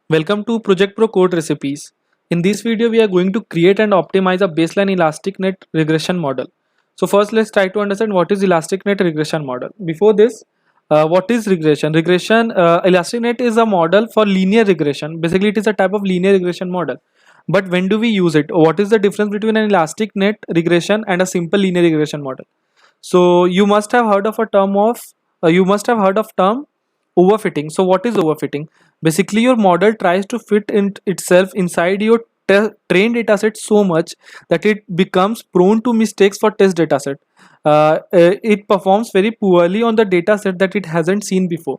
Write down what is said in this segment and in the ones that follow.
Welcome to Project Pro Code Recipes. In this video, we are going to create and optimize a baseline ElasticNet regression model. So first, let's try to understand what is ElasticNet regression model. Before this, what is regression? ElasticNet is a model for linear regression. Basically, it is a type of linear regression model. But when do we use it? What is the difference between an ElasticNet regression and a simple linear regression model? So you must have heard of term overfitting. So what is overfitting? Basically, your model tries to fit itself inside your trained dataset so much that it becomes prone to mistakes for test dataset. It performs very poorly on the dataset that it hasn't seen before.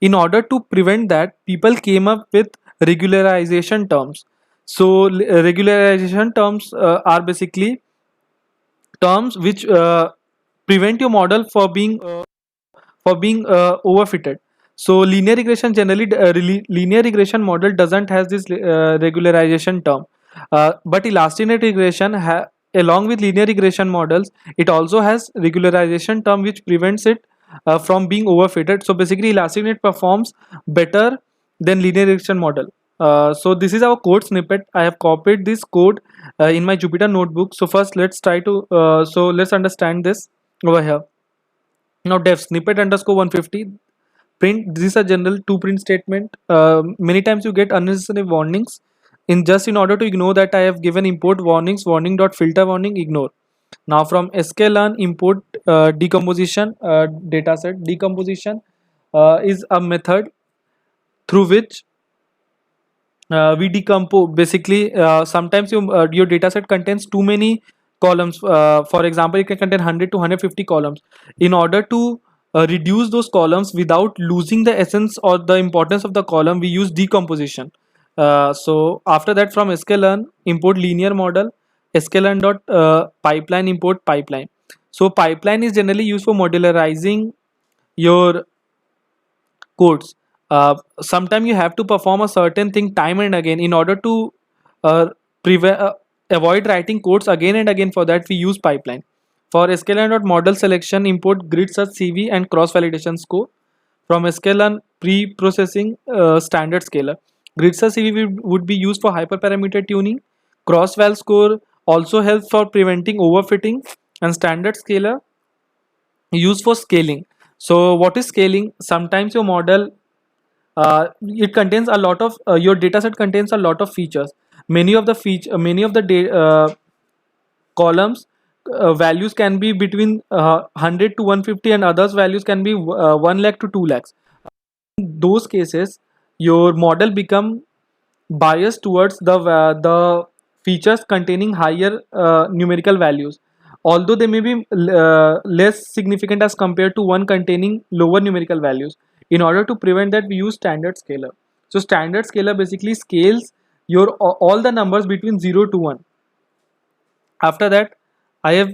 In order to prevent that, people came up with regularization terms. So regularization terms are basically terms which prevent your model for being overfitted. So linear regression model doesn't has this regularization term, but elasticnet regression along with linear regression models, it also has regularization term which prevents it from being overfitted. So basically elasticnet performs better than linear regression model. So this is our code snippet. I have copied this code in my Jupyter notebook. So first let's understand this over here. Now def snippet underscore 150 print. This is a general to print statement. Many times you get unnecessary warnings. In order to ignore that, I have given import warnings, warning dot filter warning ignore. Now from sklearn import decomposition dataset. Decomposition is a method through which we decompose. Basically, sometimes your dataset contains too many columns. For example, it can contain 100 to 150 columns. In order to reduce those columns without losing the essence or the importance of the column, we use decomposition. So after that, from sklearn import linear model, sklearn dot pipeline import pipeline. So pipeline is generally used for modularizing your codes. Sometimes you have to perform a certain thing time and again. In order to uh, prevent avoid writing codes again and again, for that we use pipeline. For sklearn model selection, import grid search cv and cross validation score. From sklearn pre-processing standard scaler, grid search cv would be used for hyperparameter tuning. Cross val score also helps for preventing overfitting, and standard scaler used for scaling. So what is scaling? Sometimes your model it contains a lot of your dataset contains a lot of features. Many of the columns values can be between 100 to 150, and others values can be 1 lakh to 2 lakhs. In those cases, your model become biased towards the features containing higher numerical values, although they may be less significant as compared to one containing lower numerical values. In order to prevent that, we use standard scaler. So standard scaler basically scales your all the numbers between 0 to 1. After that, I have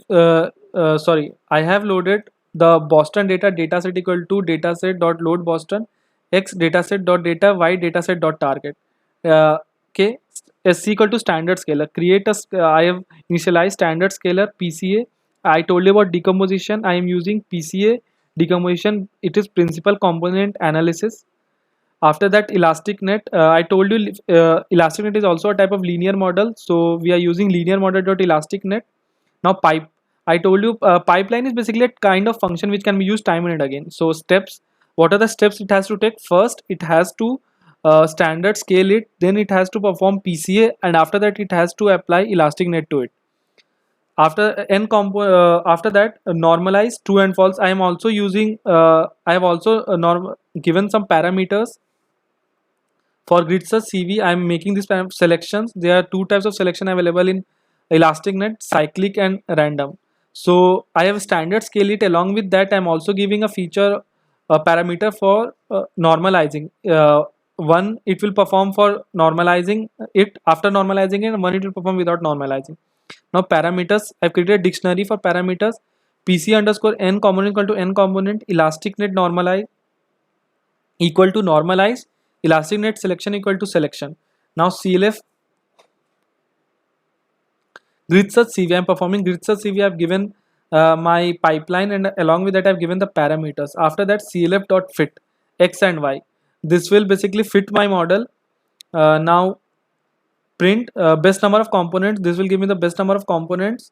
loaded the Boston dataset equal to dataset dot load Boston x dataset dot data y dataset dot target. Okay, s equal to standard scaler. I have initialized standard scaler PCA. I told you about decomposition. I am using PCA decomposition. It is principal component analysis. After that, elasticnet. I told you elasticnet is also a type of linear model, so we are using linear model dot elasticnet. Now pipe. I told you pipeline is basically a kind of function which can be used time and again. So steps. What are the steps it has to take? First, it has to standard scale it. Then it has to perform PCA, and after that, it has to apply elasticnet to it. After that, normalize true and false. I am also using. I have also given some parameters. For grid search CV, I am making these selections. There are two types of selection available in ElasticNet: cyclic and random. So I have standard scale it. Along with that, I am also giving a parameter for normalizing. One, it will perform for normalizing it. After normalizing it, and one, it will perform without normalizing. Now parameters, I've created a dictionary for parameters. PC underscore n component equal to n component, ElasticNet normalize equal to normalize, ElasticNet selection equal to selection. Now CLF grid search CV, I'm performing grid search CV. I've given my pipeline, and along with that I've given the parameters. After that, CLF dot fit x and y. This will basically fit my model. Now print best number of components. This will give me the best number of components.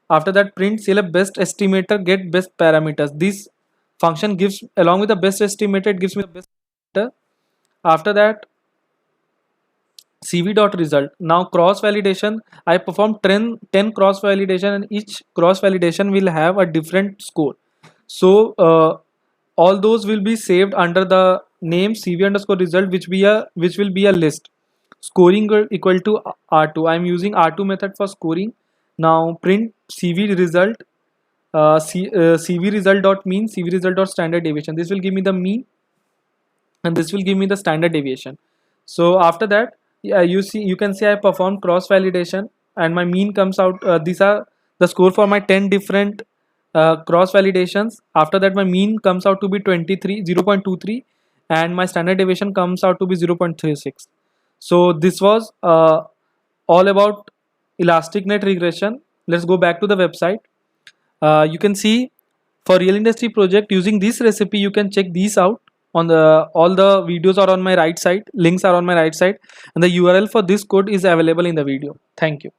After that, print select best estimator, get best parameters. This function gives, along with the best estimator, it gives me the best parameter. After that, cv dot result. Now cross validation, I perform 10 cross validation, and each cross validation will have a different score. So all those will be saved under the name cv underscore result, which will be a list. Scoring equal to r2. I am using r2 method for scoring. Now print cv result, cv result dot mean, cv result dot standard deviation. This will give me the mean, and this will give me the standard deviation. So after that, you can see I performed cross validation, and my mean comes out. These are the score for my 10 different cross validations. After that, my mean comes out to be 0.23, and my standard deviation comes out to be 0.36. So this was all about elastic net regression. Let's go back to the website. You can see for real industry project, using this recipe, you can check these out. On the all the videos are on my right side, links are on my right side, and the URL for this code is available in the video. Thank you.